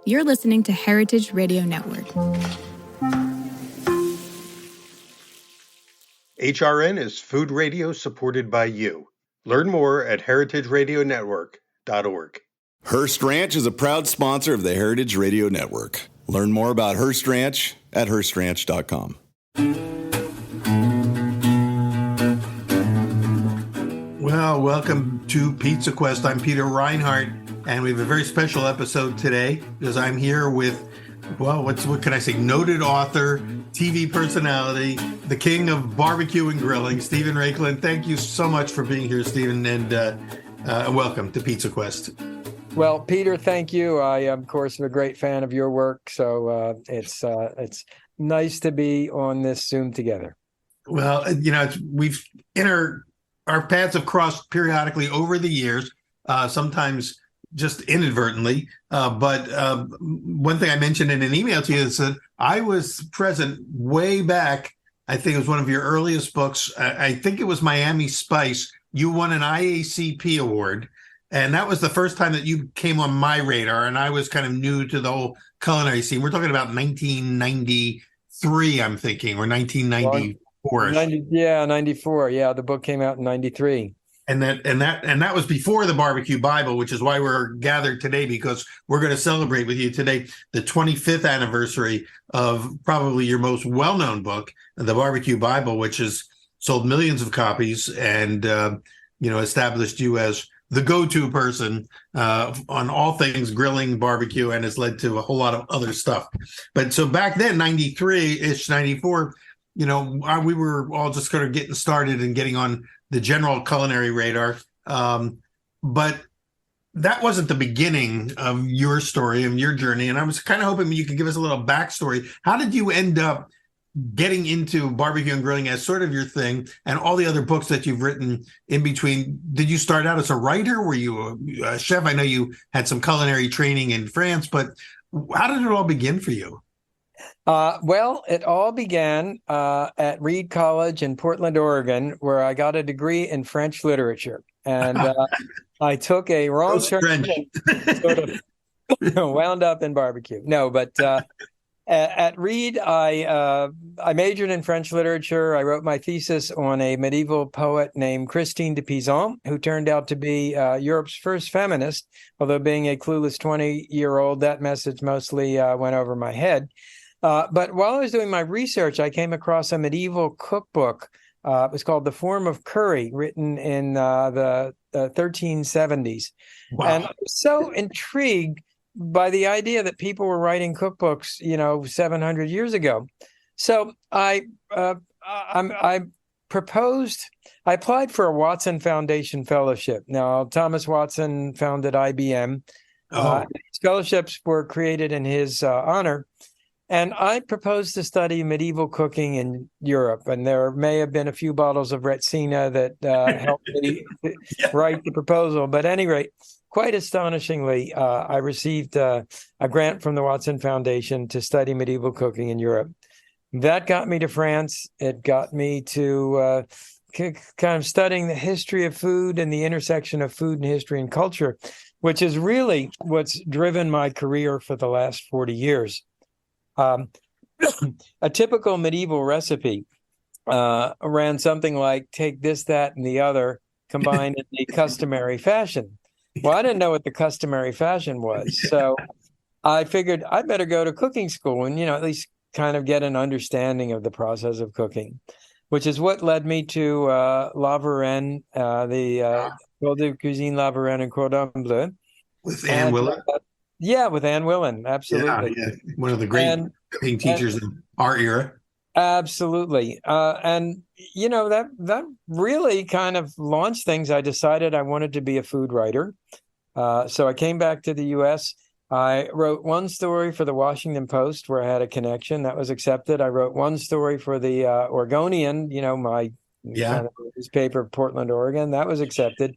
You're listening to Heritage Radio Network. HRN is food radio supported by you. Learn more at heritageradionetwork.org. Hearst Ranch is a proud sponsor of the Heritage Radio Network. Learn more about Hearst Ranch at HearstRanch.com. Well, welcome to Pizza Quest. I'm Peter Reinhardt, and we have a very special episode today because I'm here with, well, what can I say, noted author, TV personality, the king of barbecue and grilling, Stephen Raichlen. Thank you so much for being here, Stephen, and welcome to Pizza Quest. Well, Peter, thank you. I, of course, am a great fan of your work, so it's nice to be on this Zoom together. Well, we've our paths have crossed periodically over the years, sometimes just inadvertently. But one thing I mentioned in an email to you is that I was present way back. I think it was one of your earliest books. I think it was Miami Spice. You won an IACP award. And that was the first time that you came on my radar. And I was kind of new to the whole culinary scene. We're talking about 1993, I'm thinking, or 1994. 94. Yeah, the book came out in 93. And that was before the Barbecue Bible, which is why we're gathered today, because we're going to celebrate with you today the 25th anniversary of probably your most well-known book, the Barbecue Bible, which has sold millions of copies and established you as the go-to person on all things grilling, barbecue, and has led to a whole lot of other stuff. But so back then, 93-ish, 94, we were all just kind of getting started and getting on the general culinary radar. But that wasn't the beginning of your story and your journey. And I was kind of hoping you could give us a little backstory. How did you end up getting into barbecue and grilling as sort of your thing, and all the other books that you've written in between? Did you start out as a writer? Were you a chef? I know you had some culinary training in France, but how did it all begin for you? Well, it all began at Reed College in Portland, Oregon, where I got a degree in French literature. And I took a wrong turn and sort of wound up in barbecue. No, but at Reed, I majored in French literature. I wrote my thesis on a medieval poet named Christine de Pizan, who turned out to be Europe's first feminist. Although being a clueless 20-year-old, that message mostly went over my head. But while I was doing my research, I came across a medieval cookbook. It was called The Form of Curry, written in the 1370s. Wow. And I was so intrigued by the idea that people were writing cookbooks, 700 years ago. So I applied for a Watson Foundation fellowship. Now, Thomas Watson founded IBM. Fellowships were created in his honor. And I proposed to study medieval cooking in Europe. And there may have been a few bottles of Retsina that helped me write the proposal. But at any rate, quite astonishingly, I received a grant from the Watson Foundation to study medieval cooking in Europe. That got me to France. It got me to kind of studying the history of food and the intersection of food and history and culture, which is really what's driven my career for the last 40 years. A typical medieval recipe ran something like take this, that, and the other combined in the customary fashion. Well, I didn't know what the customary fashion was. So I figured I'd better go to cooking school and, at least kind of get an understanding of the process of cooking, which is what led me to La Varenne, the École de Cuisine La Varenne and Cordon Bleu. With Anne Willen? Yeah, with Anne Willen, absolutely. Yeah. One of the great cooking teachers in our era. Absolutely. And, that really kind of launched things. I decided I wanted to be a food writer. So I came back to the U.S. I wrote one story for the Washington Post where I had a connection. That was accepted. I wrote one story for the Oregonian, my kind of newspaper, Portland, Oregon. That was accepted.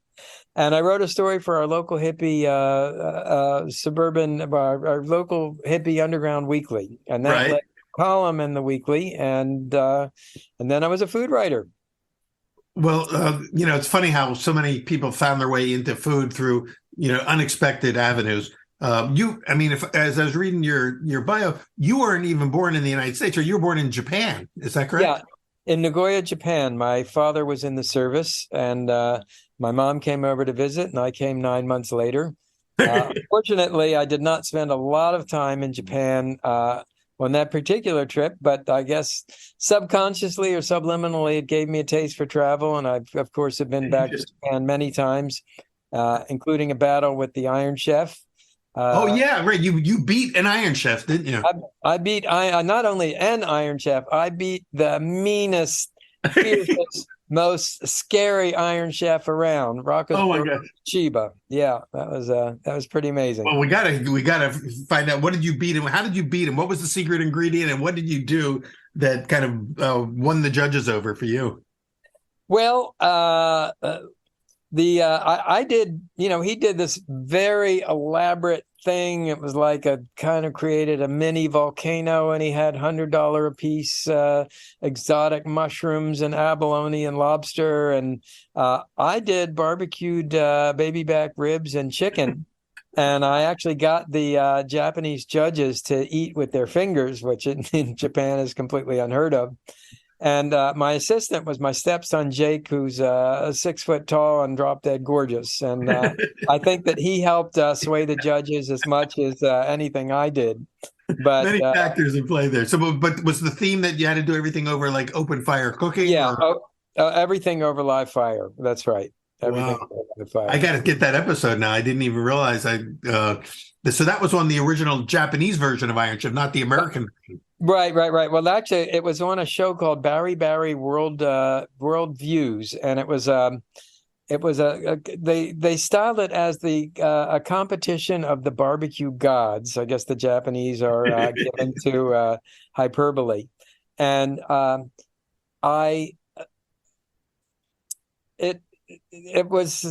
And I wrote a story for our local hippie our local hippie underground weekly. And that led to a column in the weekly. And then I was a food writer. Well, it's funny how so many people found their way into food through, unexpected avenues. I mean, if as I was reading your bio, you weren't even born in the United States, or you were born in Japan. Is that correct? Yeah, in Nagoya, Japan. My father was in the service, and my mom came over to visit, and I came 9 months later. Fortunately, I did not spend a lot of time in Japan on that particular trip, but I guess subconsciously or subliminally, it gave me a taste for travel, and I've, of course, have been back to Japan many times, including a battle with the Iron Chef. Oh yeah, right. You beat an Iron Chef, didn't you? I beat not only an Iron Chef, I beat the meanest, fiercest, most scary Iron Chef around, Oh my God. Chiba. Yeah, that was pretty amazing. Well, we gotta find out, what did you beat him? How did you beat him? What was the secret ingredient, and what did you do that kind of won the judges over for you? Well, I did, he did this very elaborate thing. It was like a kind of created a mini volcano, and he had $100 a piece exotic mushrooms and abalone and lobster, and I did barbecued baby back ribs and chicken. And I actually got the Japanese judges to eat with their fingers, which in Japan is completely unheard of. And my assistant was my stepson, Jake, who's 6 foot tall and drop dead gorgeous. And I think that he helped sway the judges as much as anything I did. But many factors in play there. So, but was the theme that you had to do everything over like open fire cooking? Yeah, everything over live fire. That's right. Everything wow. over live fire. I got to get that episode now. I didn't even realize so that was on the original Japanese version of Iron Chef, not the American version. Right. Well, actually, it was on a show called Barry World Views, and it was they styled it as a competition of the barbecue gods. I guess the Japanese are given to hyperbole, and it was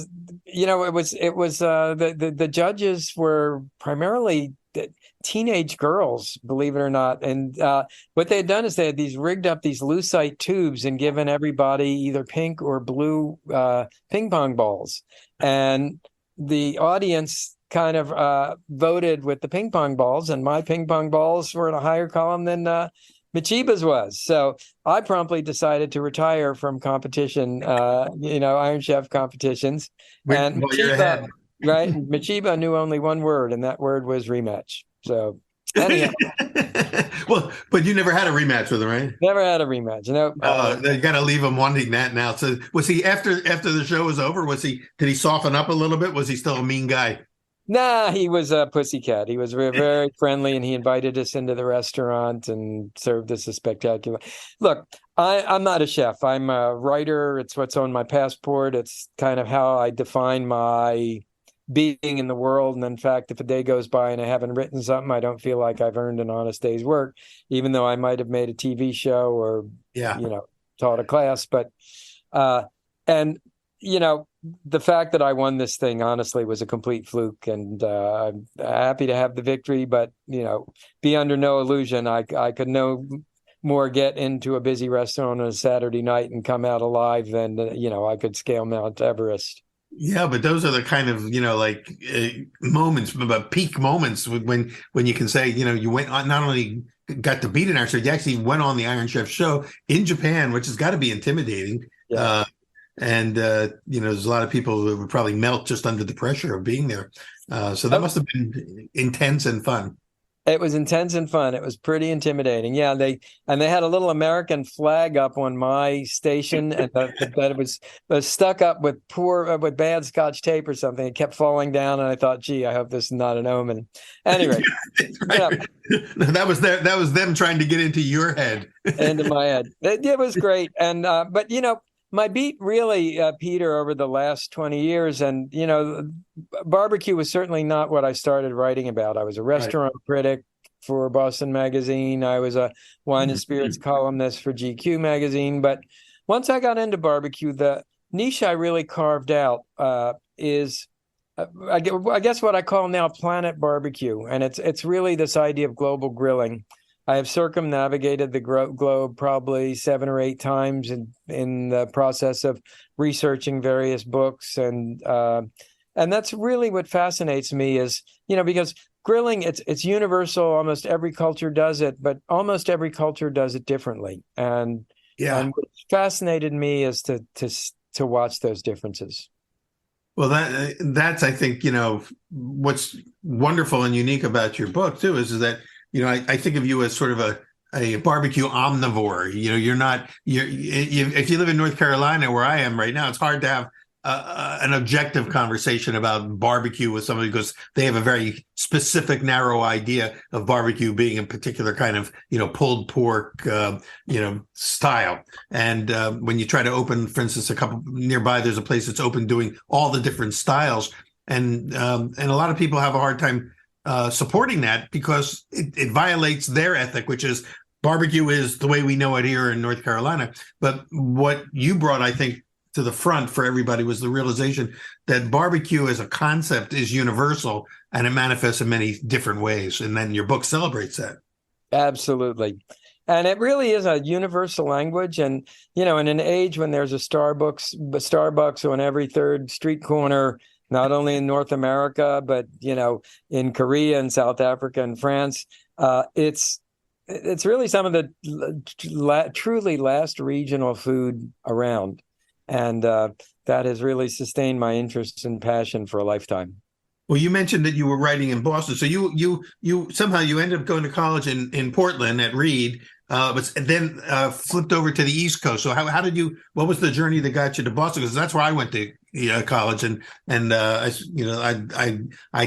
the judges were primarily teenage girls, believe it or not. And what they had done is they had rigged up these lucite tubes and given everybody either pink or blue ping pong balls. And the audience kind of voted with the ping pong balls, and my ping pong balls were in a higher column than Michiba's was. So I promptly decided to retire from competition, Iron Chef competitions. And Michiba, right? Michiba knew only one word, and that word was rematch. So anyhow. Well, but you never had a rematch with him, right? Never had a rematch. No. You got to leave him wanting that now. So was he after the show was over? Did he soften up a little bit? Was he still a mean guy? Nah, he was a pussycat. He was very, very friendly, and he invited us into the restaurant and served us a spectacular. Look, I'm not a chef. I'm a writer. It's what's on my passport. It's kind of how I define my being in the world. And in fact, if a day goes by and I haven't written something, I don't feel like I've earned an honest day's work, even though I might have made a TV show or, taught a class. But, the fact that I won this thing, honestly, was a complete fluke, and I'm happy to have the victory, but, be under no illusion. I could no more get into a busy restaurant on a Saturday night and come out alive than, I could scale Mount Everest. Yeah, but those are the kind of, moments, but peak moments when you can say, you went on, not only got to beat an Iron Chef, you actually went on the Iron Chef show in Japan, which has got to be intimidating. Yeah. There's a lot of people who would probably melt just under the pressure of being there. So that must have been intense and fun. It was intense and fun. It was pretty intimidating. Yeah, they had a little American flag up on my station, and that was stuck up with bad Scotch tape or something. It kept falling down, and I thought, gee, I hope this is not an omen. Anyway, right. That was them trying to get into your head, into my head. It was great, and but my beat really, Peter, over the last 20 years, and, barbecue was certainly not what I started writing about. I was a restaurant critic for Boston Magazine. I was a wine and spirits columnist for GQ magazine. But once I got into barbecue, the niche I really carved out is, I guess, what I call now planet barbecue. And it's really this idea of global grilling. I have circumnavigated the globe probably 7 or 8 times in the process of researching various books, and And that's really what fascinates me is, because grilling, it's universal. Almost every culture does it, but almost every culture does it differently. And what fascinated me is to watch those differences. Well, that's I think what's wonderful and unique about your book too is that I think of you as sort of a barbecue omnivore. If you live in North Carolina where I am right now, it's hard to have an objective conversation about barbecue with somebody because they have a very specific, narrow idea of barbecue being a particular kind of, pulled pork, style. And when you try to open, for instance, a couple nearby, there's a place that's open doing all the different styles. And a lot of people have a hard time supporting that because it violates their ethic, which is barbecue is the way we know it here in North Carolina. But what you brought, I think, to the front for everybody was the realization that barbecue as a concept is universal and it manifests in many different ways. And then your book celebrates that. Absolutely. And it really is a universal language. And, in an age when there's a Starbucks on every third street corner, not only in North America, but, in Korea and South Africa and France, it's really some of the truly last regional food around. And that has really sustained my interest and passion for a lifetime. Well, you mentioned that you were writing in Boston, so you somehow you ended up going to college in Portland at Reed, but then flipped over to the East Coast. So how did you? What was the journey that got you to Boston? Because that's where I went to college, and I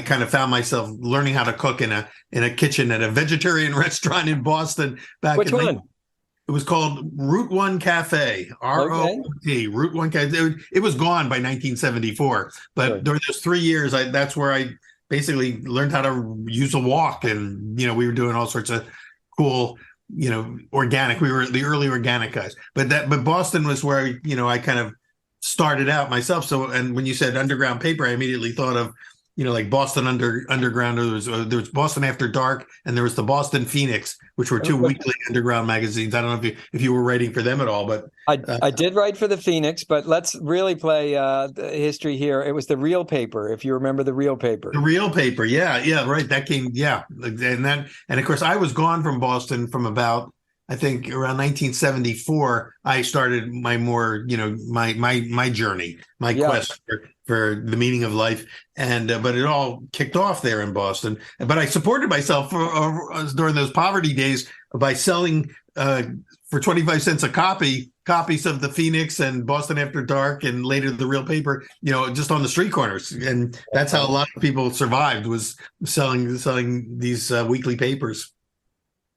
kind of found myself learning how to cook in a kitchen at a vegetarian restaurant in Boston back. Which one? It was called Route 1 Cafe, ROT, Route 1 Cafe. It was gone by 1974. But during those 3 years, that's where I basically learned how to use a wok. And, we were doing all sorts of cool, organic. We were the early organic guys. But Boston was where, I kind of started out myself. So, and when you said underground paper, I immediately thought of, like Boston Underground. There was Boston After Dark, and there was the Boston Phoenix, which were two weekly underground magazines. I don't know if you were writing for them at all, but I did write for the Phoenix. But let's really play the history here. It was the Real Paper, if you remember the Real Paper. The Real Paper, yeah, right. That came, and of course I was gone from Boston from about, I think, around 1974. I started my more, my journey, my quest for the meaning of life. And but it all kicked off there in Boston. But I supported myself during those poverty days by selling for 25 cents a copies of the Phoenix and Boston After Dark and later the Real Paper, just on the street corners. And that's how a lot of people survived, was selling these weekly papers.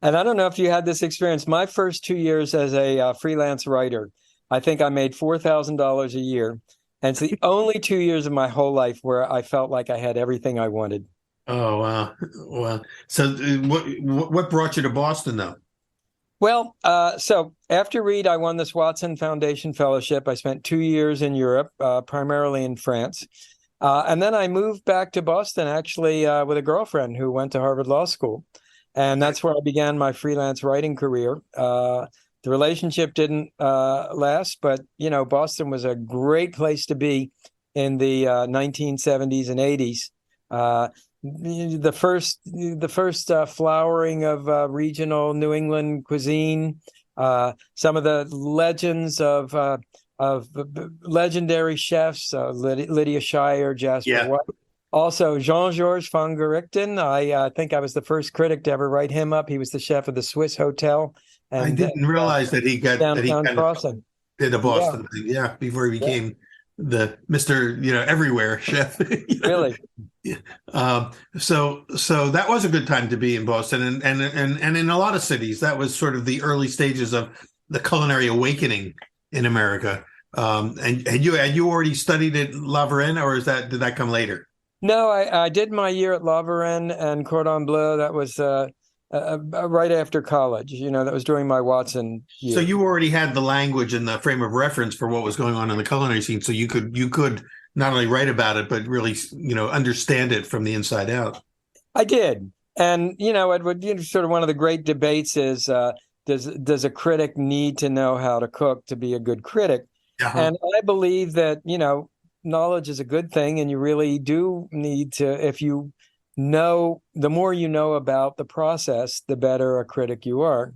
And I don't know if you had this experience. My first 2 years as a freelance writer, I think I made $4,000 a year. And it's the only 2 years of my whole life where I felt like I had everything I wanted. Oh, wow. Well, so what brought you to Boston, though? Well, so after Reed, I won this Watson Foundation Fellowship. I spent 2 years in Europe, primarily in France. And then I moved back to Boston, actually, with a girlfriend who went to Harvard Law School. And that's where I began my freelance writing career. The relationship didn't last, but, Boston was a great place to be in the 1970s and 80s. The first flowering of regional New England cuisine, some of the legends of legendary chefs, Lydia Shire, Jasper White. Also, Jean-Georges von Gerichten. I think I was the first critic to ever write him up. He was the chef of the Swiss Hotel. And I didn't realize that he did a Boston thing. Before he became the Mr. Everywhere chef. Really? So that was a good time to be in Boston, and in a lot of cities. That was sort of the early stages of the culinary awakening in America. And had you already studied at La Varenne, or did that come later? No, I did my year at La Varenne and Cordon Bleu. That was right after college. That was during my Watson year. So you already had the language and the frame of reference for what was going on in the culinary scene. So you could not only write about it, but really, understand it from the inside out. I did. And, it would, sort of one of the great debates is, does a critic need to know how to cook to be a good critic? Uh-huh. And I believe that, knowledge is a good thing, and you really do need to, if you know, the more you know about the process, the better a critic you are.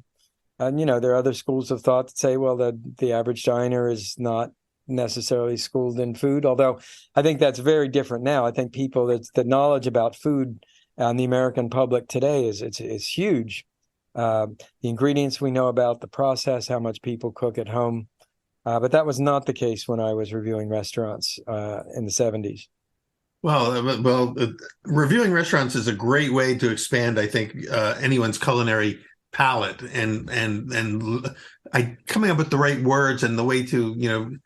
And, there are other schools of thought that say, well, the average diner is not necessarily schooled in food, although I think that's very different now. I think the knowledge about food and the American public today is huge. The ingredients we know about, the process, how much people cook at home. But that was not the case when I was reviewing restaurants in the 70s. Well, reviewing restaurants is a great way to expand, I think, anyone's culinary palette, and coming up with the right words and the way to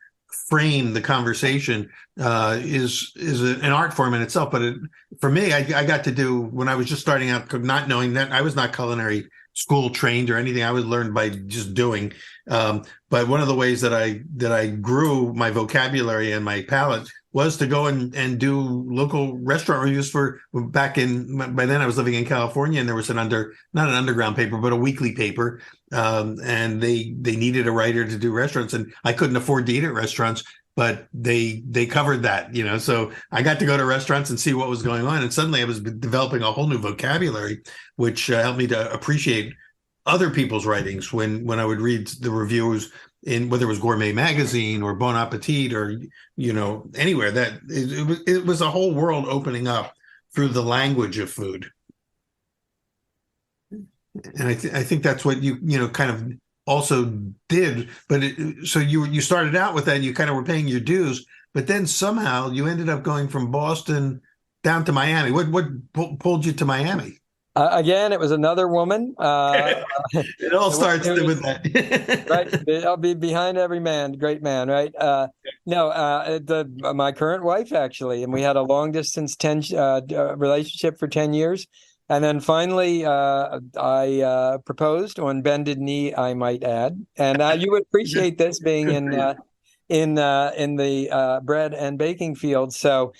frame the conversation is an art form in itself. But for me, I got to do, when I was just starting out, not knowing that I was not culinary school trained or anything. I was learned by just doing. But one of the ways that I grew my vocabulary and my palate was to go and do local restaurant reviews by then I was living in California, and there was not an underground paper, but a weekly paper. And they needed a writer to do restaurants, and I couldn't afford to eat at restaurants, but they covered that, so I got to go to restaurants and see what was going on. And suddenly I was developing a whole new vocabulary, which helped me to appreciate other people's writings when I would read the reviews in, whether it was Gourmet Magazine or Bon Appetit or, anywhere, that it was a whole world opening up through the language of food. And I think that's what you kind of also did. But so you started out with that, and you kind of were paying your dues, but then somehow you ended up going from Boston down to Miami. What pulled you to Miami? Again, it was another woman. It all starts with that. Right. I'll be behind every man, great man, right? My current wife, actually, and we had a long distance relationship for 10 years. And then finally, I proposed on bended knee, I might add. And you would appreciate this being in the bread and baking field. So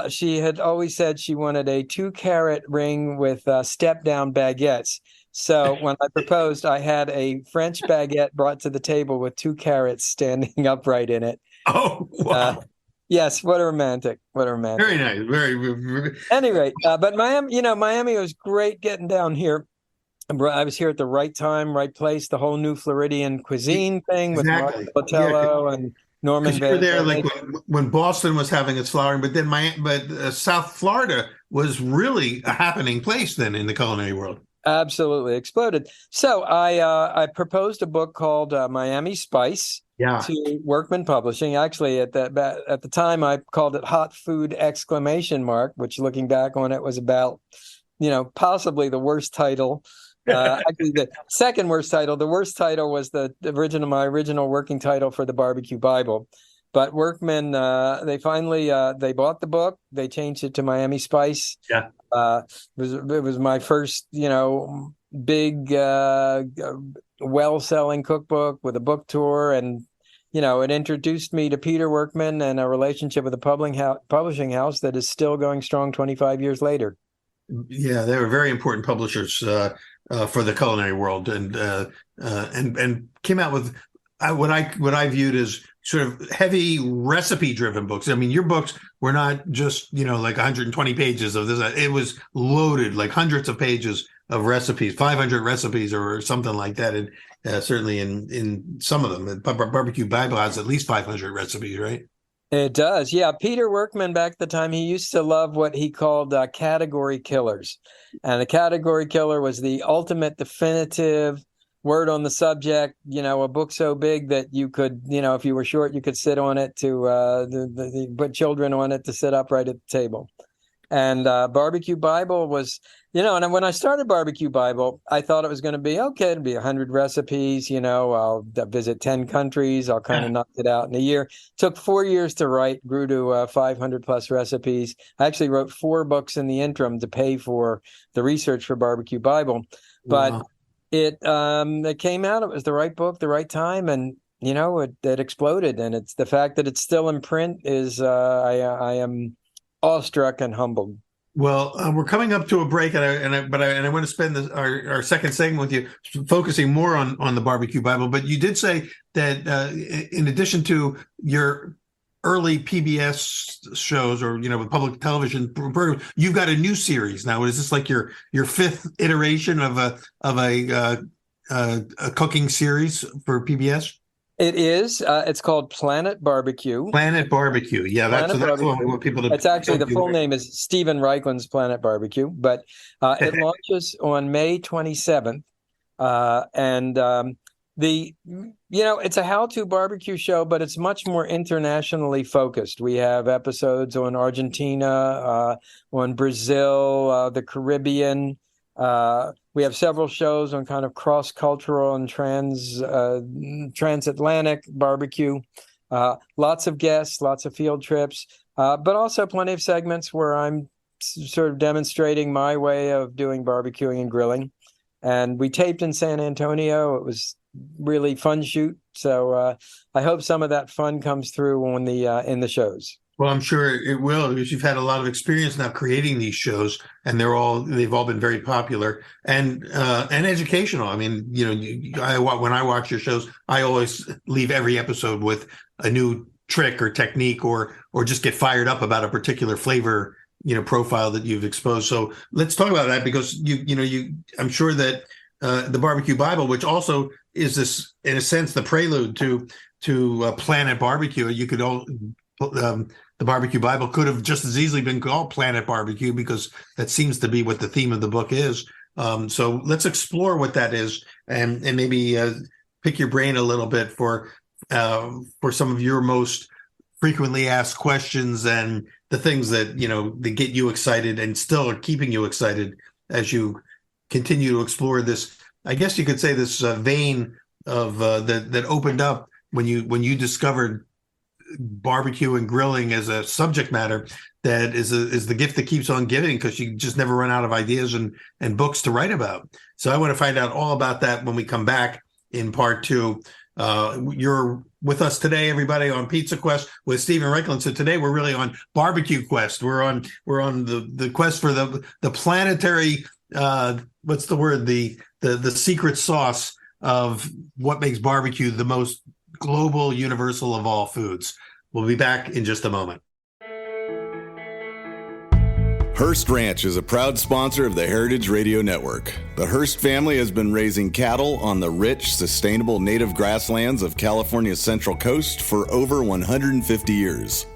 she had always said she wanted a 2-carat ring with step-down baguettes. So when I proposed, I had a French baguette brought to the table with 2 carrots standing upright in it. Oh, wow. Yes, what a romantic. Very nice. Very. Anyway, but Miami was great getting down here. I was here at the right time, right place. The whole new Floridian cuisine thing with Mark Botello and Norman. You were there like when Boston was having its flowering, but South Florida was really a happening place then in the culinary world. Absolutely exploded. So I proposed a book called Miami Spice to Workman Publishing. Actually, at the time, I called it Hot Food ! Which, looking back on it, was about possibly the worst title. Actually, the second worst title. The worst title was my original working title for the BBQ Bible. But Workman, they finally they bought the book. They changed it to Miami Spice. Yeah, it was my first big well-selling cookbook with a book tour, and it introduced me to Peter Workman and a relationship with a publishing house that is still going strong 25 years later. Yeah, they were very important publishers for the culinary world, and came out with what I viewed as sort of heavy recipe-driven books. I mean, your books were not just like 120 pages of this. It was loaded, like hundreds of pages of recipes, 500 recipes or something like that. And certainly in some of them, the BBQ Bible has at least 500 recipes, right? It does. Yeah. Peter Workman, back at the time, he used to love what he called category killers. And a category killer was the ultimate definitive word on the subject, a book so big that you could, if you were short, you could sit on it put children on it to sit upright at the table. And BBQ Bible was, and when I started BBQ Bible, I thought it was going to be, okay, it'll be 100 recipes, I'll visit 10 countries, I'll kind of knock it out in a year. Took 4 years to write, grew to 500 plus recipes. I actually wrote 4 books in the interim to pay for the research for BBQ Bible. But wow. It came out, it was the right book, the right time, and it exploded. And it's the fact that it's still in print is I am awestruck and humbled. Well, we're coming up to a break, and I want to spend our second segment with you focusing more on the BBQ Bible. But you did say that in addition to your early PBS shows or with public television programs, you've got a new series now. Is this like your fifth iteration of a cooking series for PBS? It is. It's called Planet BBQ. Planet BBQ. Yeah, that's what people. It's actually the full name is Stephen Reichlen's Planet BBQ, but it launches on May 27th, and it's a how-to barbecue show, but it's much more internationally focused. We have episodes on Argentina, on Brazil, the Caribbean. We have several shows on kind of cross-cultural and transatlantic barbecue. Lots of guests, lots of field trips, but also plenty of segments where I'm sort of demonstrating my way of doing barbecuing and grilling. And we taped in San Antonio. It was really fun shoot. So I hope some of that fun comes through on in the shows. Well, I'm sure it will, because you've had a lot of experience now creating these shows, and they've all been very popular and educational. I mean, when I watch your shows, I always leave every episode with a new trick or technique, or just get fired up about a particular flavor, profile that you've exposed. So let's talk about that, because I'm sure that the Barbecue Bible, which also is this, in a sense, the prelude to Planet BBQ. You could all. The Barbecue Bible could have just as easily been called Planet BBQ, because that seems to be what the theme of the book is. So let's explore what that is, and maybe pick your brain a little bit for some of your most frequently asked questions and the things that that get you excited and still are keeping you excited as you continue to explore this. I guess you could say this vein of that opened up when you discovered barbecue and grilling as a subject matter that is the gift that keeps on giving, because you just never run out of ideas and books to write about. So I want to find out all about that when we come back in part two. You're with us today, everybody, on Pizza Quest with Stephen Raichlen. So today we're really on Barbecue Quest. We're on the quest for the planetary what's the word, the secret sauce of what makes barbecue the most global, universal of all foods. We'll be back in just a moment. Hearst Ranch is a proud sponsor of the Heritage Radio Network. The Hearst family has been raising cattle on the rich, sustainable native grasslands of California's Central Coast for over 150 years.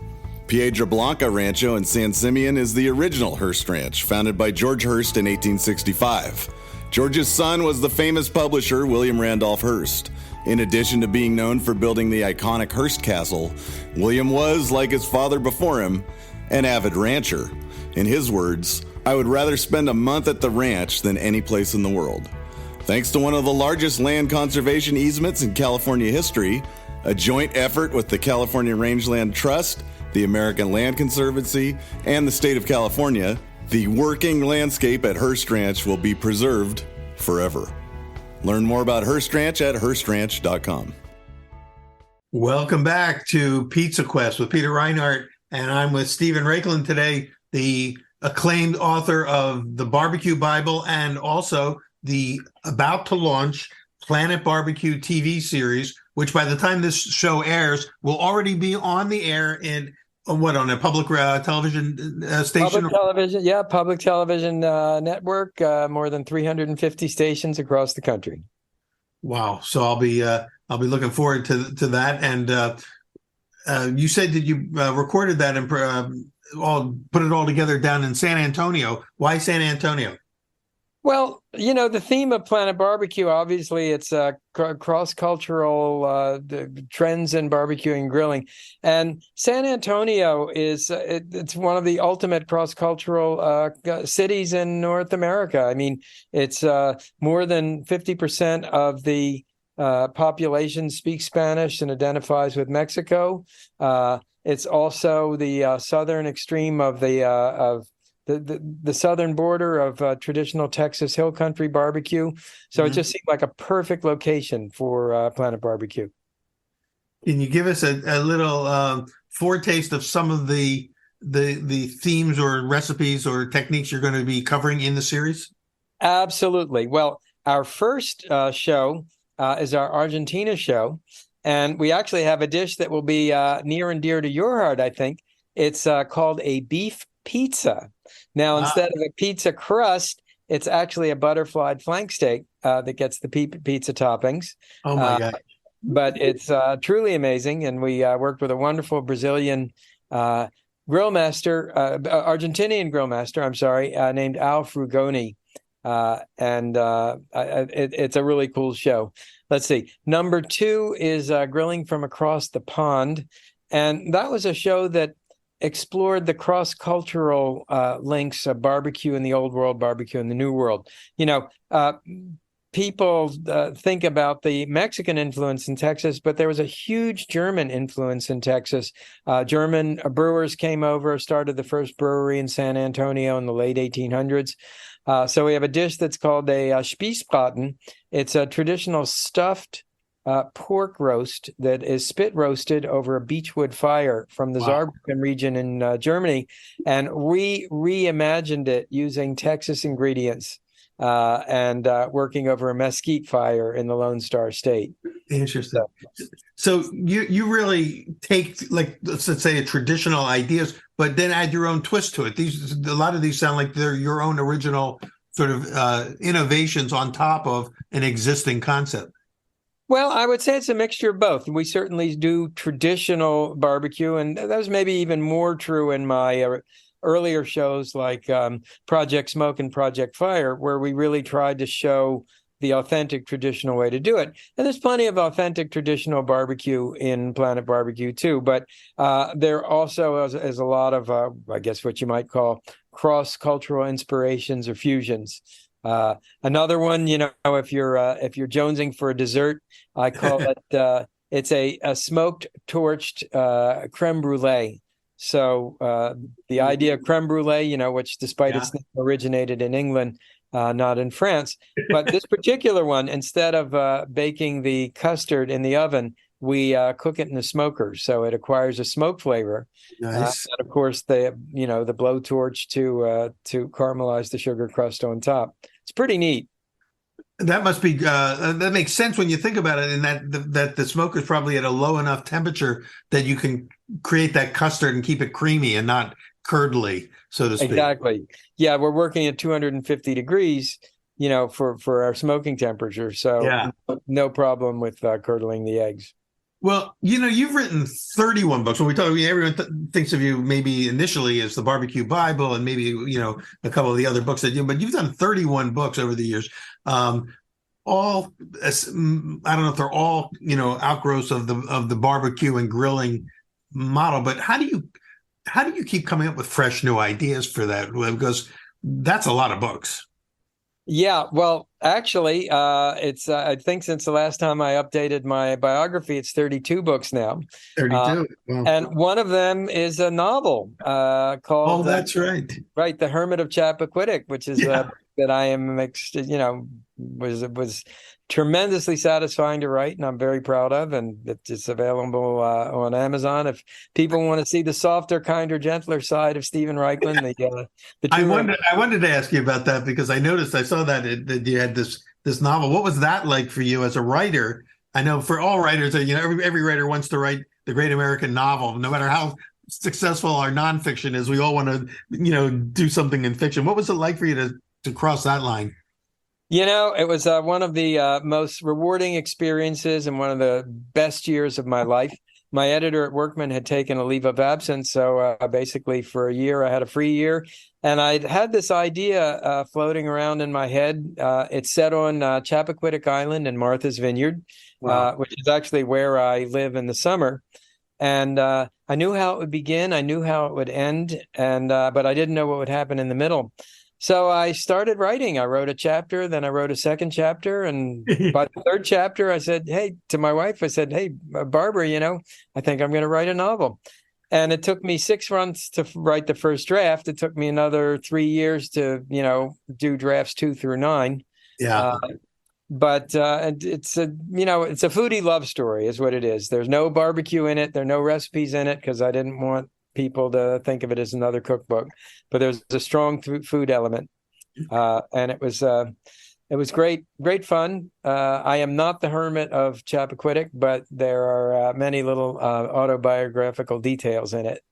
Piedra Blanca Rancho in San Simeon is the original Hearst Ranch, founded by George Hearst in 1865. George's son was the famous publisher William Randolph Hearst. In addition to being known for building the iconic Hearst Castle, William was, like his father before him, an avid rancher. In his words, "I would rather spend a month at the ranch than any place in the world." Thanks to one of the largest land conservation easements in California history, a joint effort with the California Rangeland Trust, the American Land Conservancy, and the state of California, the working landscape at Hearst Ranch will be preserved forever. Learn more about Hearst Ranch at HearstRanch.com. Welcome back to Pizza Quest with Peter Reinhardt, and I'm with Stephen Raichlen today, the acclaimed author of the Barbecue Bible and also the about to launch Planet BBQ TV series, which by the time this show airs will already be on the air on a public television station? Public television network, more than 350 stations across the country. Wow! So I'll be looking forward to that. And you said that you recorded that and put it all together down in San Antonio. Why San Antonio? Well, the theme of Planet BBQ, obviously, it's cross-cultural trends in barbecuing and grilling. And San Antonio it's one of the ultimate cross-cultural cities in North America. I mean, it's more than 50% of the population speaks Spanish and identifies with Mexico. It's also the southern extreme of the southern border of traditional Texas Hill Country barbecue. So It just seemed like a perfect location for Planet BBQ. Can you give us a little foretaste of some of the themes or recipes or techniques you're going to be covering in the series? Absolutely. Well, our first show is our Argentina show. And we actually have a dish that will be near and dear to your heart, I think. It's called a beef pizza. Now, instead of a pizza crust, it's actually a butterflied flank steak that gets the pizza toppings. Oh, my God. But it's truly amazing. And we worked with a wonderful Brazilian grill master, Argentinian grill master, I'm sorry, named Al Frugoni. It's a really cool show. Let's see. Number 2 is Grilling from Across the Pond. And that was a show that explored the cross-cultural links of barbecue in the old world, barbecue in the new world. People think about the Mexican influence in Texas, but there was a huge German influence in Texas. German brewers came over, started the first brewery in San Antonio in the late 1800s. So we have a dish that's called a Spießbraten. It's a traditional stuffed pork roast that is spit roasted over a beechwood fire from the Saarbrücken region in Germany. And we reimagined it using Texas ingredients and working over a mesquite fire in the Lone Star State. Interesting. So you really take, like, let's say, a traditional ideas, but then add your own twist to it. A lot of these sound like they're your own original sort of innovations on top of an existing concept. Well, I would say it's a mixture of both. We certainly do traditional barbecue, and that was maybe even more true in my earlier shows like Project Smoke and Project Fire, where we really tried to show the authentic traditional way to do it. And there's plenty of authentic traditional barbecue in Planet Barbecue too, but there also is a lot of, I guess what you might call cross-cultural inspirations or fusions. Another one, if you're jonesing for a dessert, I call it, it's a smoked torched creme brulee. So the idea of creme brulee, which despite its name originated in England, not in France, but this particular one, instead of baking the custard in the oven, we cook it in the smoker, so it acquires a smoke flavor. Nice. And of course, the blowtorch to caramelize the sugar crust on top. It's pretty neat. That must be that makes sense when you think about it, and that the smoker is probably at a low enough temperature that you can create that custard and keep it creamy and not curdly, so to speak. Exactly. Yeah, we're working at 250 degrees, for our smoking temperature. So no problem with curdling the eggs. Well, you've written 31 books. When we talk, everyone thinks of you maybe initially as the Barbecue Bible and maybe, a couple of the other books but you've done 31 books over the years. All, I don't know if they're all, outgrowths of the barbecue and grilling model, but how do you keep coming up with fresh new ideas for that? Because that's a lot of books. Yeah, well, actually, it's I think since the last time I updated my biography, it's 32 books now. 32. Wow. And one of them is a novel called Oh, that's right. Right, The Hermit of Chappaquiddick, which is that I am was tremendously satisfying to write, and I'm very proud of, and it's available on Amazon. If people want to see the softer, kinder, gentler side of Stephen Raichlen, I wanted to ask you about that because I saw that you had this novel. What was that like for you as a writer? I know for all writers, every writer wants to write the great American novel, no matter how successful our nonfiction is. We all want to, do something in fiction. What was it like for you to cross that line? It was one of the most rewarding experiences and one of the best years of my life. My editor at Workman had taken a leave of absence, so basically for a year I had a free year, and I'd had this idea floating around in my head. It's set on Chappaquiddick Island in Martha's Vineyard, which is actually where I live in the summer. And I knew how it would begin, I knew how it would end, and but I didn't know what would happen in the middle. So I started writing. I wrote a chapter, then I wrote a second chapter. And by the third chapter, I said, to my wife, hey, Barbara, I think I'm going to write a novel. And it took me 6 months to write the first draft. It took me another 3 years to, do drafts 2 through 9. Yeah. But it's a foodie love story is what it is. There's no barbecue in it. There are no recipes in it because I didn't want people to think of it as another cookbook, but there's a strong food element. And it was It was great fun. I am not the hermit of Chappaquiddick, but there are many little autobiographical details in it.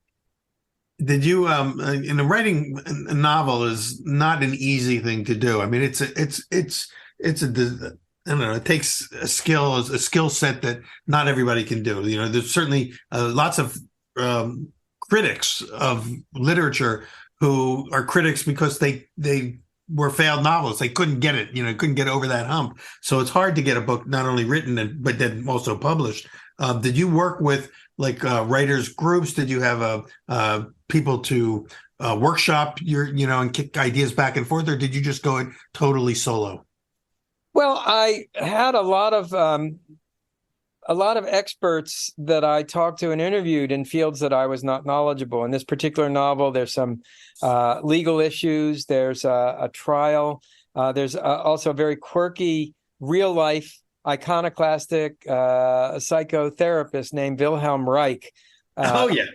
Did you writing a novel is not an easy thing to do. I mean, it's a I don't know. It takes a skill set that not everybody can do. There's certainly lots of critics of literature who are critics because they were failed novelists. They couldn't get it, couldn't get over that hump. So it's hard to get a book not only written but then also published. Did you work with writers groups? Did you have people to workshop and kick ideas back and forth, or did you just go it totally solo? Well, I had a lot of experts that I talked to and interviewed in fields that I was not knowledgeable. In this particular novel, there's some legal issues. There's a trial. There's also a very quirky, real-life, iconoclastic psychotherapist named Wilhelm Reich. Oh, yeah.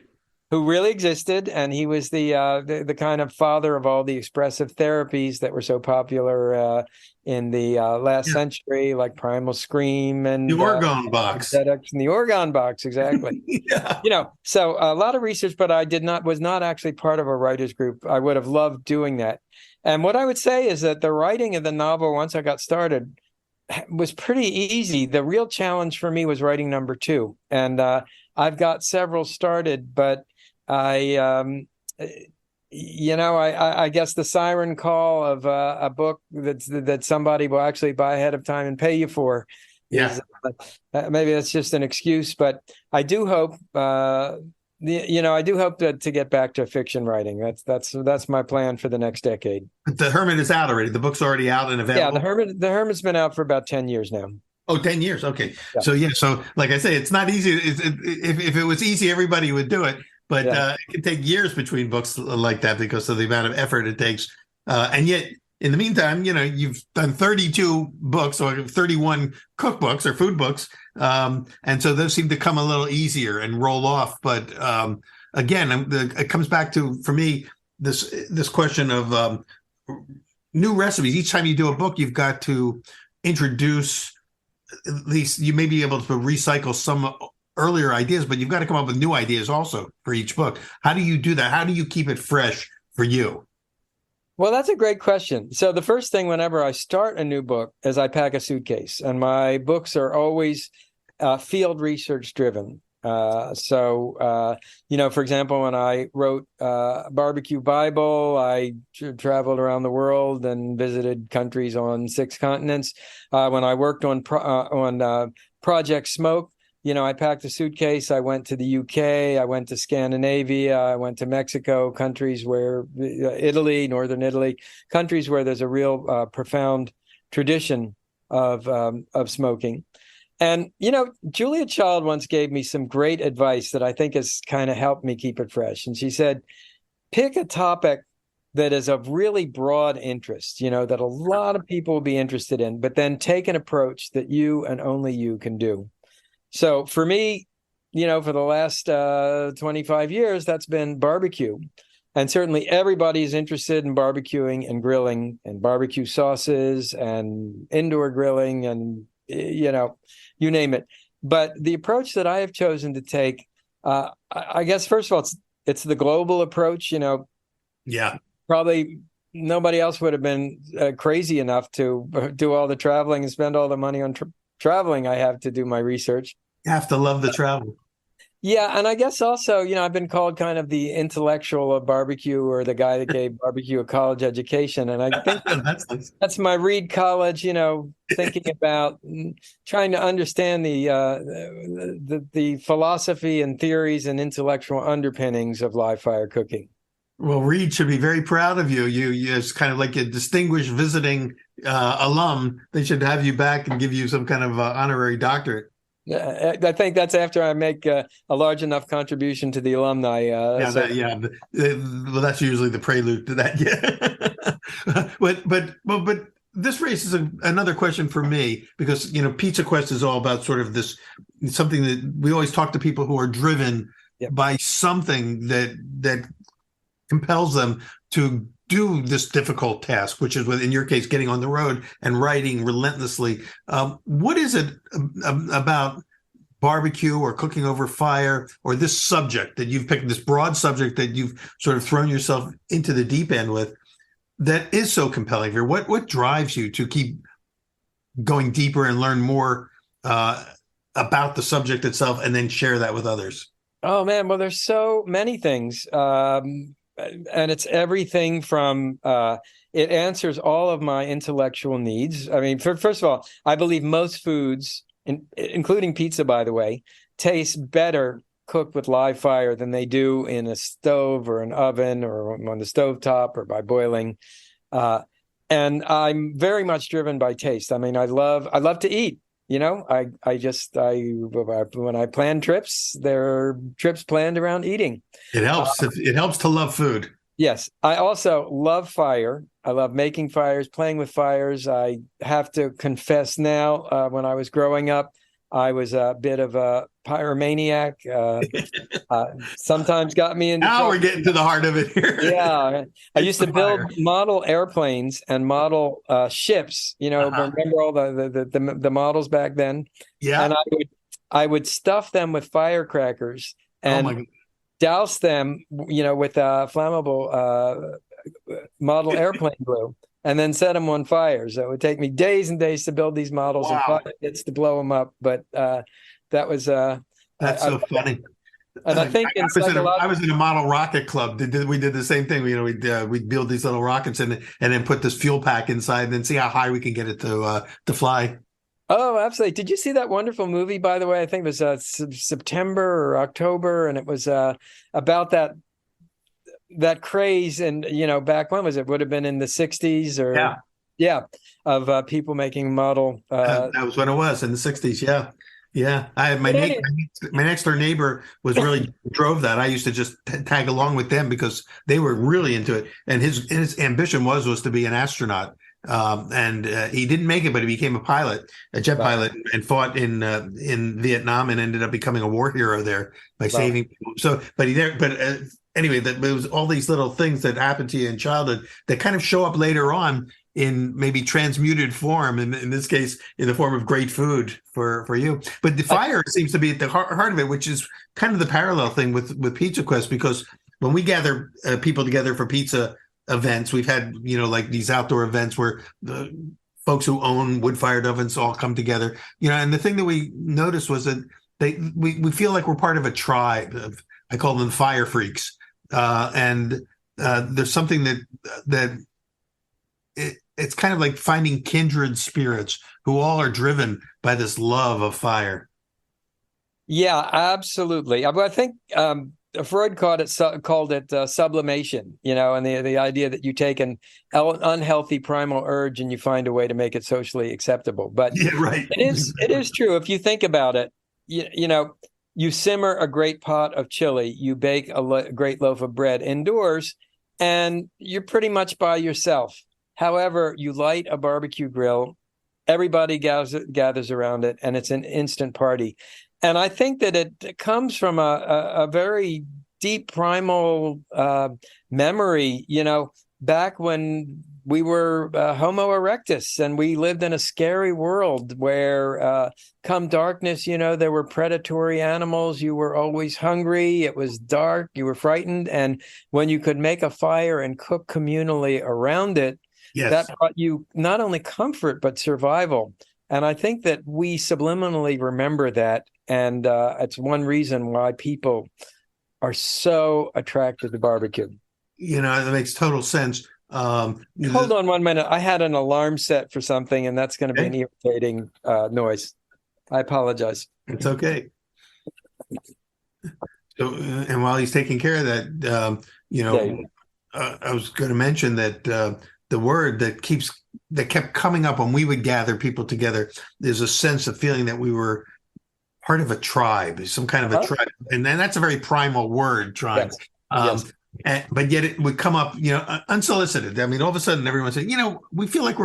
Who really existed, and he was the kind of father of all the expressive therapies that were so popular in the last century, like Primal Scream and the Orgone Box. And the Orgone Box, exactly. Yeah. So a lot of research, but I was not actually part of a writers group. I would have loved doing that. And what I would say is that the writing of the novel, once I got started, was pretty easy. The real challenge for me was writing number 2, and I've got several started, but I guess the siren call of a book that somebody will actually buy ahead of time and pay you for. Yeah. Maybe that's just an excuse, but I do hope, to get back to fiction writing. That's my plan for the next decade. But The Hermit is out already. The book's already out and available. Yeah, The Hermit's been out for about 10 years now. Oh, 10 years. Okay. Yeah. So like I say, it's not easy. If it was easy, everybody would do it. But it can take years between books like that because of the amount of effort it takes. And yet, in the meantime, you've done 32 books or 31 cookbooks or food books. And so those seem to come a little easier and roll off. But again, it comes back to, for me, this question of new recipes. Each time you do a book, you've got to introduce, at least you may be able to recycle some earlier ideas, but you've got to come up with new ideas also for each book. How do you do that? How do you keep it fresh for you? Well, that's a great question. So the first thing whenever I start a new book is I pack a suitcase, and my books are always field research driven. For example, when I wrote BBQ Bible, I traveled around the world and visited countries on 6 continents. When I worked on Project Smoke, I packed a suitcase. I went to the UK. I went to Scandinavia. I went to Mexico, countries where Italy, northern Italy, countries where there's a real profound tradition of smoking. And, Julia Child once gave me some great advice that I think has kind of helped me keep it fresh. And she said, pick a topic that is of really broad interest, that a lot of people will be interested in, but then take an approach that you and only you can do. So for me, for the last 25 years, that's been barbecue. And certainly everybody is interested in barbecuing and grilling and barbecue sauces and indoor grilling and, you name it. But the approach that I have chosen to take, I guess, first of all, it's the global approach. Yeah. Probably nobody else would have been crazy enough to do all the traveling and spend all the money on traveling I have to do my research. You have to love the travel. Yeah, and I guess also, I've been called kind of the intellectual of barbecue, or the guy that gave barbecue a college education. And I think that's my Reed College, thinking about trying to understand the philosophy and theories and intellectual underpinnings of live fire cooking. Well, Reed should be very proud of you. You as kind of like a distinguished visiting alum. They should have you back and give you some kind of honorary doctorate. I think that's after I make a large enough contribution to the alumni. Well, that's usually the prelude to that. Yeah. but this raises another question for me, because Pizza Quest is all about sort of this, something that we always talk to people who are driven by something that compels them to do this difficult task, which is, in your case, getting on the road and writing relentlessly. What is it about barbecue or cooking over fire or this subject that you've picked, this broad subject that you've sort of thrown yourself into the deep end with, that is so compelling here? What drives you to keep going deeper and learn more about the subject itself and then share that with others? Oh man, well, there's so many things. And it's everything from it answers all of my intellectual needs. I mean, first of all, I believe most foods, including pizza, by the way, taste better cooked with live fire than they do in a stove or an oven or on the stovetop or by boiling. And I'm very much driven by taste. I mean, I love to eat. You know, when I plan trips, there are trips planned around eating. It helps. It helps to love food. Yes. I also love fire. I love making fires, playing with fires. I have to confess now, when I was growing up, I was a bit of a pyromaniac. Sometimes got me into now trouble. We're getting to the heart of it here. Yeah, I used to build model airplanes and model ships. You know, remember all the models back then? Yeah, and I would stuff them with firecrackers and douse them, you know, with flammable model airplane glue. And then set them on fire. So it would take me days and days to build these models and 5 minutes to blow them up. But that was that's so funny. And I think I was in a model rocket club. We did the same thing. You know, we'd build these little rockets and then put this fuel pack inside and then see how high we can get it to fly. Oh, absolutely. Did you see that wonderful movie, by the way? I think it was September or October, and it was about that craze. And, you know, back when was it? Would have been in the 60s or of people making model. That was when it was, in the 60s. Yeah. My next door neighbor was really drove that. I used to just tag along with them because they were really into it. And his ambition was to be an astronaut. And he didn't make it, but he became a jet pilot, and fought in Vietnam and ended up becoming a war hero there by saving people. So, anyway, it was all these little things that happened to you in childhood that kind of show up later on in maybe transmuted form, in this case, in the form of great food for you. But the fire seems to be at the heart of it, which is kind of the parallel thing with Pizza Quest, because when we gather people together for pizza events, we've had, you know, like these outdoor events where the folks who own wood-fired ovens all come together, you know, and the thing that we noticed was that we feel like we're part of a tribe of, I call them fire freaks. And there's something that it's kind of like finding kindred spirits who all are driven by this love of fire. Yeah, absolutely. I think Freud called it sublimation, you know, and the idea that you take an unhealthy primal urge and you find a way to make it socially acceptable. But it is true. If you think about it, you know, you simmer a great pot of chili, you bake a great loaf of bread indoors, and you're pretty much by yourself. However, you light a barbecue grill, everybody gathers around it, and it's an instant party. And I think that it comes from a very deep primal memory, you know, back when we were Homo erectus and we lived in a scary world where come darkness, you know, there were predatory animals. You were always hungry. It was dark. You were frightened. And when you could make a fire and cook communally around it, that brought you not only comfort, but survival. And I think that we subliminally remember that. And it's one reason why people are so attracted to barbecue. You know, that makes total sense. Hold on 1 minute. I had an alarm set for something, and that's going to be an irritating noise. I apologize. It's okay. So, and while he's taking care of that, you know, I was going to mention that the word that kept coming up when we would gather people together is a sense of feeling that we were part of a tribe, some kind of a tribe, and then that's a very primal word, tribe. Yes. But yet it would come up, you know, unsolicited. I mean, all of a sudden, everyone said, you know, we feel like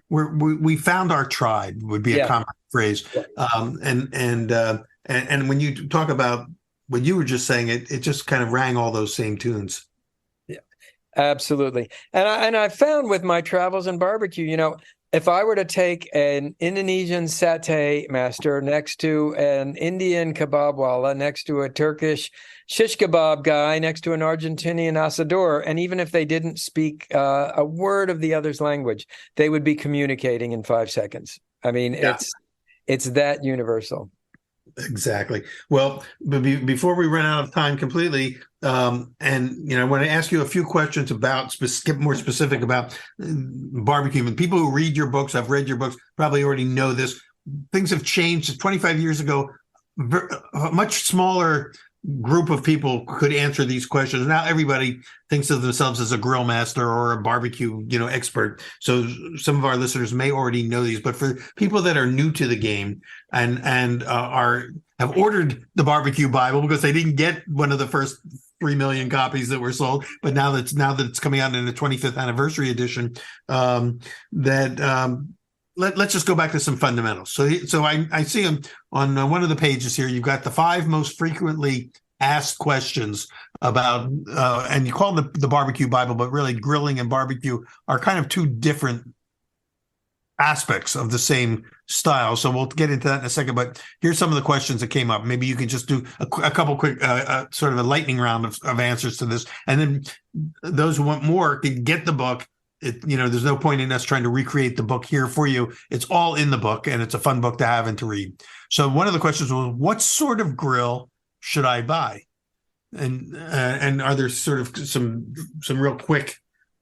we found our tribe. Would be a common phrase. And when you talk about what you were just saying, it just kind of rang all those same tunes. Yeah, Absolutely. And I found with my travels in barbecue, if I were to take an Indonesian satay master next to an Indian kebabwala, next to a Turkish shish kebab guy, next to an Argentinian asador, and even if they didn't speak a word of the other's language, they would be communicating in 5 seconds. I mean, it's that universal. Exactly. Well, before we run out of time completely, and I want to ask you a few questions about get more specific about barbecue. And people who read your books, I've read your books, probably already know this. Things have changed. 25 years ago, a much smaller group of people could answer these questions. Now everybody thinks of themselves as a grill master or a barbecue, expert. So some of our listeners may already know these, but for people that are new to the game and have ordered the Barbecue Bible because they didn't get one of the first 3 million copies that were sold, but now that it's coming out in the 25th anniversary edition, let's just go back to some fundamentals. So I see them on one of the pages here. You've got the 5 most frequently asked questions about, and you call them the Barbecue Bible, but really grilling and barbecue are kind of 2 different aspects of the same style. So we'll get into that in a second, but here's some of the questions that came up. Maybe you can just do a couple quick, sort of a lightning round of answers to this. And then those who want more can get the book. There's no point in us trying to recreate the book here for you. It's all in the book, and it's a fun book to have and to read. So one of the questions was, what sort of grill should I buy? And are there sort of some real quick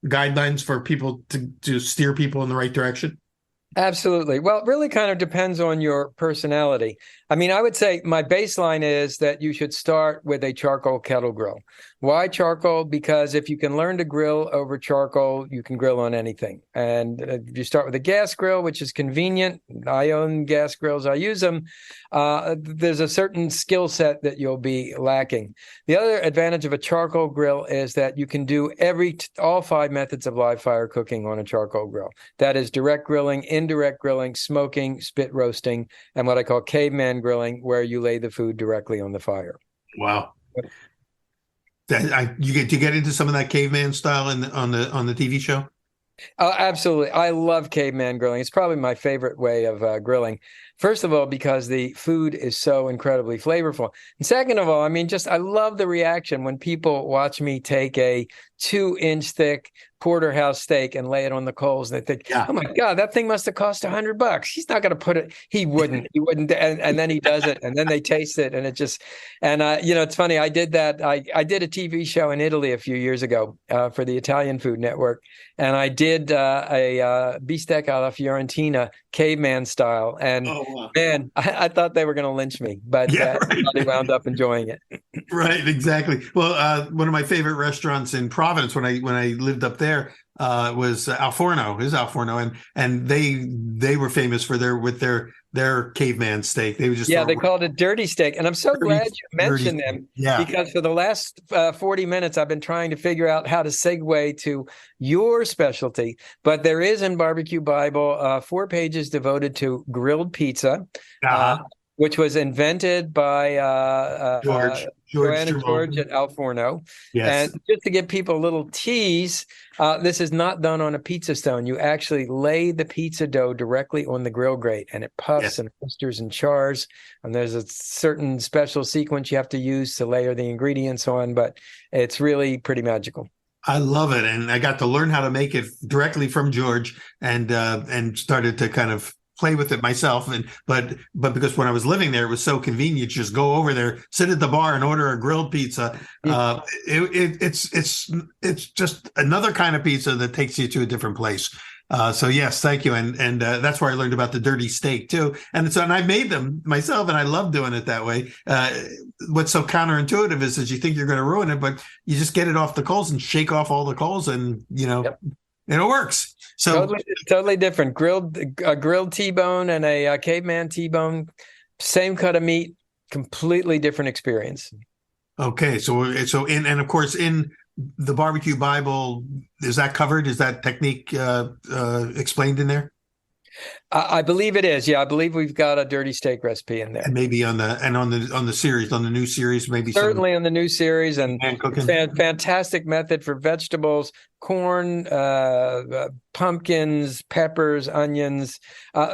guidelines for people to steer people in the right direction? Absolutely. Well, it really kind of depends on your personality. I mean, I would say my baseline is that you should start with a charcoal kettle grill. Why charcoal? Because if you can learn to grill over charcoal, you can grill on anything. And if you start with a gas grill, which is convenient, I own gas grills, I use them, there's a certain skill set that you'll be lacking. The other advantage of a charcoal grill is that you can do all 5 methods of live fire cooking on a charcoal grill. That is direct grilling, indirect grilling, smoking, spit roasting, and what I call caveman grilling, where you lay the food directly on the fire. Wow. You get into some of that caveman style on the TV show? Absolutely. I love caveman grilling. It's probably my favorite way of grilling. First of all, because the food is so incredibly flavorful. And second of all, I mean, I love the reaction when people watch me take a 2-inch thick porterhouse steak and lay it on the coals. And they think, oh my God, that thing must have cost $100. He's not going to put it. He wouldn't. And then he does it, and then they taste it. And it's funny. I did that. I did a TV show in Italy a few years ago for the Italian Food Network. And I did a bistec alla Fiorentina caveman style. And man, I thought they were going to lynch me, but they wound up enjoying it. Right, exactly. Well, one of my favorite restaurants in Providence when I lived up there was Al Forno. Is Al Forno, and they were famous for their caveman steak. They would just they called it dirty steak, and I'm so glad you mentioned them because for the last 40 minutes I've been trying to figure out how to segue to your specialty. But there is in Barbecue Bible 4 pages devoted to grilled pizza. Which was invented by George at Al Forno. Yes. And just to give people a little tease, this is not done on a pizza stone. You actually lay the pizza dough directly on the grill grate, and it puffs and blisters and chars. And there's a certain special sequence you have to use to layer the ingredients on, but it's really pretty magical. I love it, and I got to learn how to make it directly from George, and started to kind of play with it myself, but because when I was living there, it was so convenient. Just go over there, sit at the bar, and order a grilled pizza. It's just another kind of pizza that takes you to a different place. So yes, thank you, and that's where I learned about the dirty steak too. And I made them myself, and I love doing it that way. What's so counterintuitive is you think you're going to ruin it, but you just get it off the coals and shake off all the coals, and and it works. So totally different. A grilled T-bone and a caveman T-bone, same cut of meat, completely different experience. Okay, and of course in the Barbecue Bible, is that covered? Is that technique explained in there? I believe it is. Yeah, I believe we've got a dirty steak recipe in there. And maybe on the series, on the new series, maybe Certainly on the new series, and cooking. fantastic method for vegetables, corn, pumpkins, peppers, onions.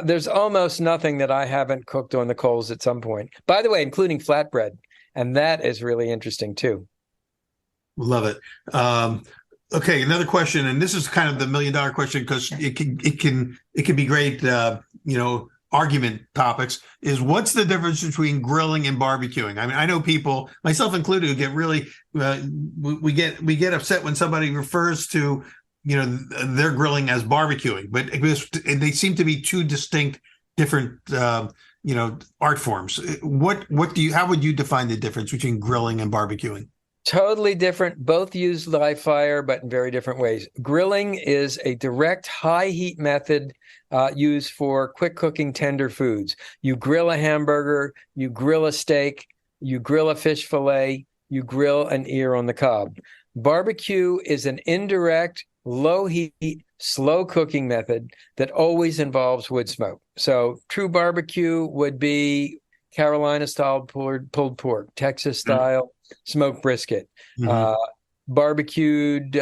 There's almost nothing that I haven't cooked on the coals at some point. By the way, including flatbread, and that is really interesting too. Love it. Okay, another question, and this is kind of the $1 million question because it can be great, argument topics. Is what's the difference between grilling and barbecuing? I mean, I know people, myself included, who get really we get upset when somebody refers to their grilling as barbecuing, but they seem to be two distinct, different art forms. How would you define the difference between grilling and barbecuing? Totally different. Both use live fire, but in very different ways. Grilling is a direct high heat method used for quick cooking tender foods. You grill a hamburger, you grill a steak, you grill a fish fillet, you grill an ear on the cob. Barbecue is an indirect, low heat, slow cooking method that always involves wood smoke. So true barbecue would be Carolina style pulled pork, Texas style smoked brisket, barbecued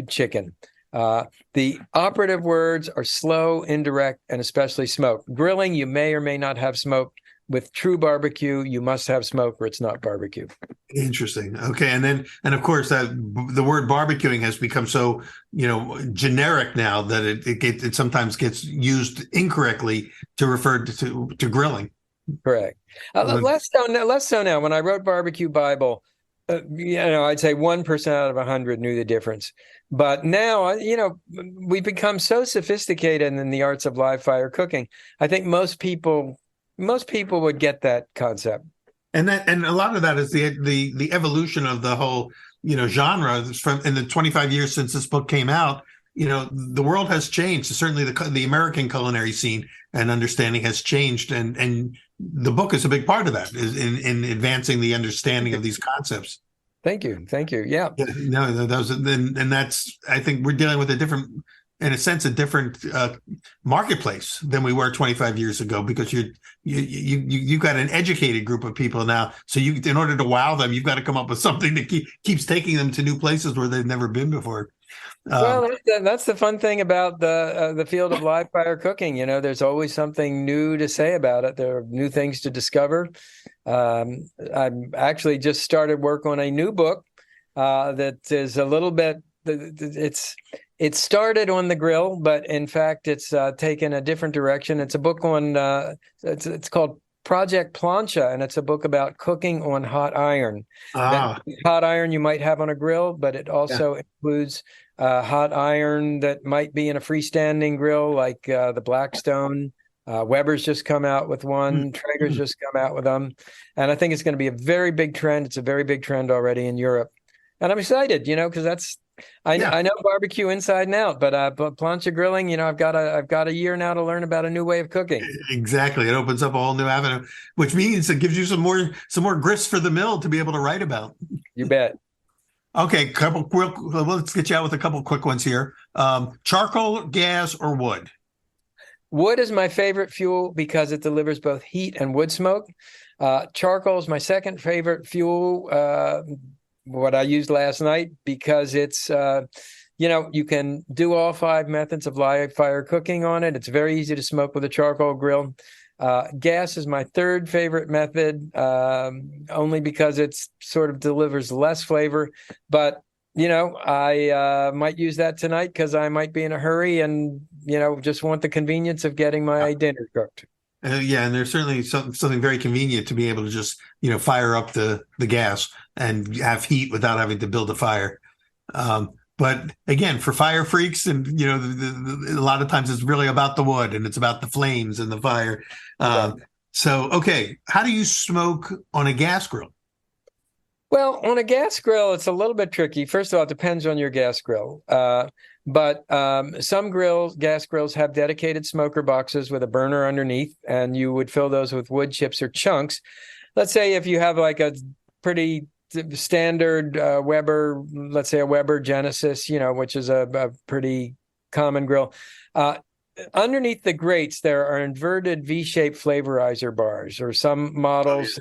chicken. The operative words are slow, indirect, and especially smoke. Grilling, you may or may not have smoke. With true barbecue, you must have smoke or it's not barbecue. Interesting. Okay. And of course the word barbecuing has become so, generic now that it sometimes gets used incorrectly to refer to grilling. Correct. Less so now. When I wrote Barbecue Bible, I'd say 1% out of 100 knew the difference. But now, we've become so sophisticated in the arts of live fire cooking. I think most people would get that concept. And a lot of that is the evolution of the whole genre in the 25 years since this book came out. The world has changed. Certainly the American culinary scene and understanding has changed, and the book is a big part of that, is in advancing the understanding of these concepts. Thank you. Yeah. No, that's, I think we're dealing with a different marketplace than we were 25 years ago, because you've got an educated group of people now. So in order to wow them, you've got to come up with something that keeps taking them to new places where they've never been before. Well, that's the fun thing about the field of live fire cooking. There's always something new to say about it. There are new things to discover. I've actually just started work on a new book that is a little bit. It started on the grill, but in fact, it's taken a different direction. It's a book on. It's called Project Plancha, and it's a book about cooking on hot iron. Hot iron you might have on a grill, but it also includes hot iron that might be in a freestanding grill, like the Blackstone. Weber's just come out with one. Traeger's just come out with them. And I think it's going to be a very big trend. It's a very big trend already in Europe. And I'm excited, because I know barbecue inside and out, but plancha grilling, I've got a year now to learn about a new way of cooking. Exactly. It opens up a whole new avenue, which means it gives you some more grist for the mill to be able to write about. You bet. Okay, let's get you out with a couple quick ones here. Charcoal, gas, or wood? Wood is my favorite fuel because it delivers both heat and wood smoke. Charcoal is my second favorite fuel, what I used last night, because it's, you can do all 5 methods of live fire cooking on it. It's very easy to smoke with a charcoal grill. Gas is my third favorite method, only because it sort of delivers less flavor. But, I might use that tonight because I might be in a hurry and, just want the convenience of getting my dinner cooked. And there's certainly something very convenient to be able to just, fire up the gas and have heat without having to build a fire. But again, for fire freaks, and a lot of times it's really about the wood and it's about the flames and the fire. So, okay, how do you smoke on a gas grill? Well, on a gas grill, it's a little bit tricky. First of all, it depends on your gas grill. But some gas grills have dedicated smoker boxes with a burner underneath, and you would fill those with wood chips or chunks. Let's say if you have like a pretty standard Weber, let's say a Weber Genesis, which is a pretty common grill. underneath the grates, there are inverted V-shaped flavorizer bars, or some models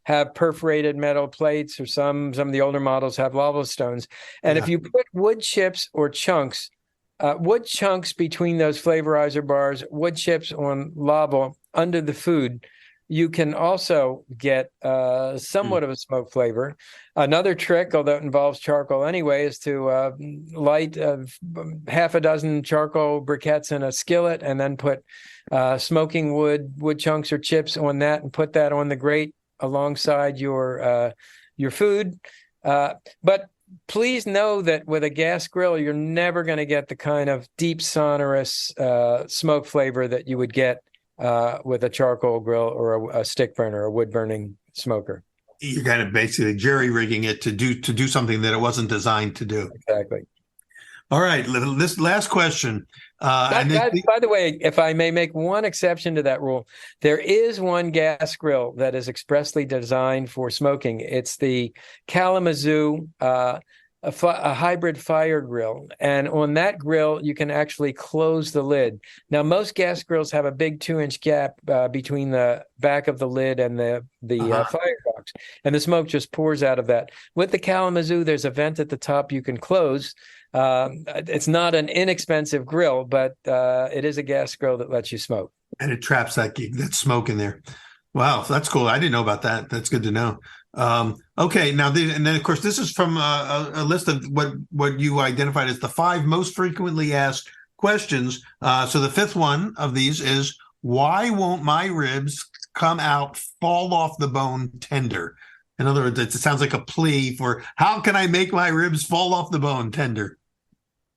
have perforated metal plates, or some of the older models have lava stones. And if you put wood chips or chunks, wood chunks between those flavorizer bars, wood chips on lava under the food, you can also get somewhat of a smoke flavor. Another trick, although it involves charcoal anyway, is to light half a dozen charcoal briquettes in a skillet and then put smoking wood chunks or chips on that and put that on the grate alongside your food. But please know that with a gas grill, you're never going to get the kind of deep, sonorous smoke flavor that you would get with a charcoal grill or a stick burner, a wood burning smoker. You're kind of basically jerry rigging it to do something that it wasn't designed to do. Exactly. All right, this last question. By the way, if I may make one exception to that rule, there is one gas grill that is expressly designed for smoking. It's the Kalamazoo a hybrid fire grill, and on that grill you can actually close the lid. Now, most gas grills have a big 2-inch gap between the back of the lid and the firebox, and the smoke just pours out of that. With the Kalamazoo, there's a vent at the top you can close. It's not an inexpensive grill, but it is a gas grill that lets you smoke, and it traps that smoke in there. Wow, that's cool. I didn't know about that. That's good to know. Okay, now and then of course this is from a list of what you identified as the 5 most frequently asked questions. So the 5th one of these is, why won't my ribs come out, fall off the bone tender? In other words, it sounds like a plea for, how can I make my ribs fall off the bone tender?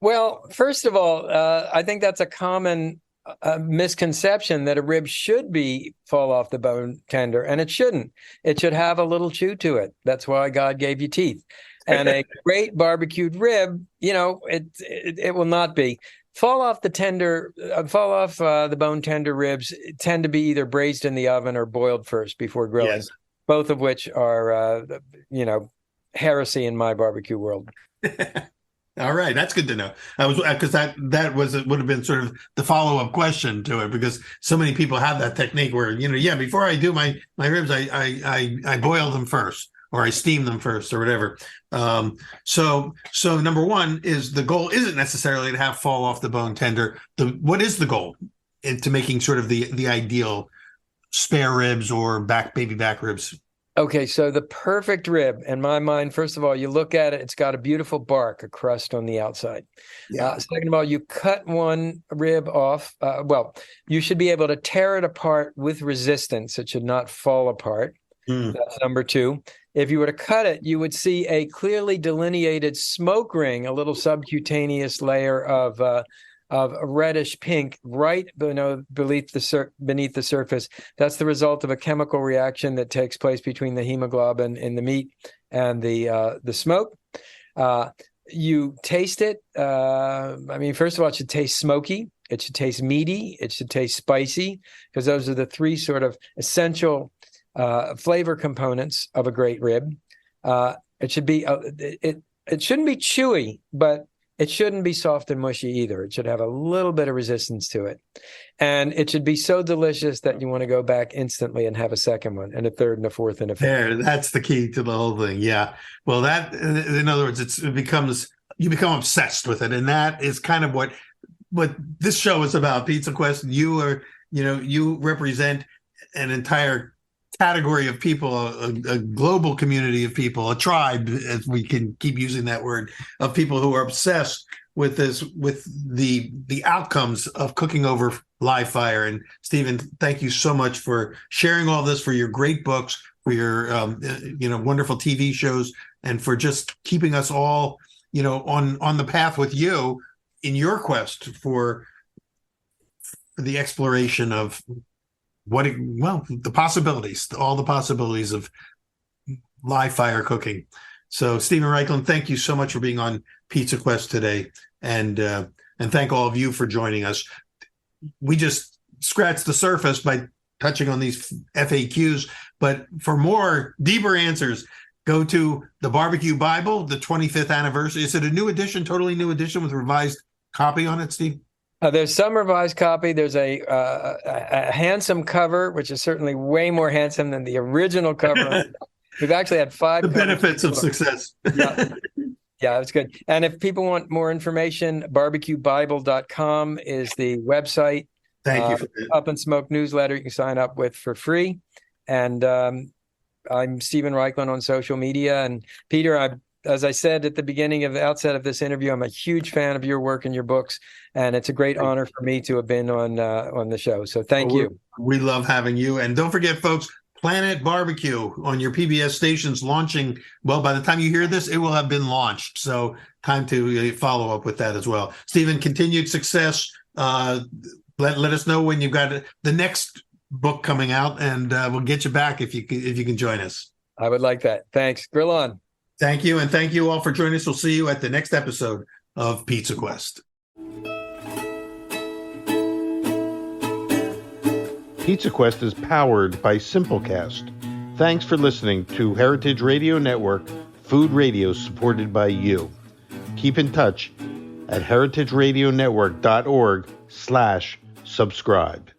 Well, first of all, I think that's a common misconception that a rib should fall off the bone tender, and it shouldn't. It should have a little chew to it. That's why God gave you teeth. And a great barbecued rib, it will not be. Fall off the bone tender ribs tend to be either braised in the oven or boiled first before grilling. Yes. Both of which are, heresy in my barbecue world. All right, that's good to know. I was, because that would have been sort of the follow-up question to it, because so many people have that technique where, before I do my ribs, I boil them first, or I steam them first, or whatever. So number one is, the goal isn't necessarily to have fall off the bone tender. What is the goal into making sort of the ideal spare ribs or baby back ribs? Okay, so the perfect rib, in my mind, first of all, you look at it, it's got a beautiful bark, a crust on the outside. Yeah. Second of all, you cut one rib off. You should be able to tear it apart with resistance. It should not fall apart. That's number 2. If you were to cut it, you would see a clearly delineated smoke ring, a little subcutaneous layer of a reddish pink right beneath the surface. That's the result of a chemical reaction that takes place between the hemoglobin in the meat and the smoke. You taste it. First of all, it should taste smoky. It should taste meaty. It should taste spicy, because those are the 3 sort of essential flavor components of a great rib. It should be it shouldn't be chewy, but it shouldn't be soft and mushy either. It should have a little bit of resistance to it. And it should be so delicious that you want to go back instantly and have a second one, and a third, and a fourth, and a fifth. There, that's the key to the whole thing. Yeah. Well, that, in other words, you become obsessed with it. And that is kind of what this show is about, Pizza Quest. You represent an entire category of people, a global community of people, a tribe, as we can keep using that word, of people who are obsessed with the outcomes of cooking over live fire. And Stephen, thank you so much for sharing all this, for your great books, for your wonderful TV shows, and for just keeping us all on the path with you in your quest for the exploration of the possibilities, all the possibilities of live fire cooking. So, Stephen Raichlen, thank you so much for being on Pizza Quest today, and thank all of you for joining us. We just scratched the surface by touching on these FAQs, but for more deeper answers, go to the Barbecue Bible, the 25th anniversary. Is it a new edition, totally new edition with revised copy on it, Steve? There's some revised copy. There's a handsome cover, which is certainly way more handsome than the original cover. We've actually had 5 The benefits of success. Yeah, it's good. And if people want more information, barbecuebible.com is the website. Thank you for that. Up and Smoke newsletter you can sign up with for free. And I'm Stephen Raichlen on social media. And Peter, as I said at the outset of this interview, I'm a huge fan of your work and your books, and it's a great honor for me to have been on the show. So thank you. We love having you. And don't forget, folks, Planet Barbecue on your PBS stations launching. Well, by the time you hear this, it will have been launched. So time to follow up with that as well. Stephen, continued success. Let us know when you've got the next book coming out, and we'll get you back if you can join us. I would like that. Thanks. Grill on. Thank you, and thank you all for joining us. We'll see you at the next episode of Pizza Quest. Pizza Quest is powered by Simplecast. Thanks for listening to Heritage Radio Network, food radio supported by you. Keep in touch at heritageradionetwork.org/subscribe.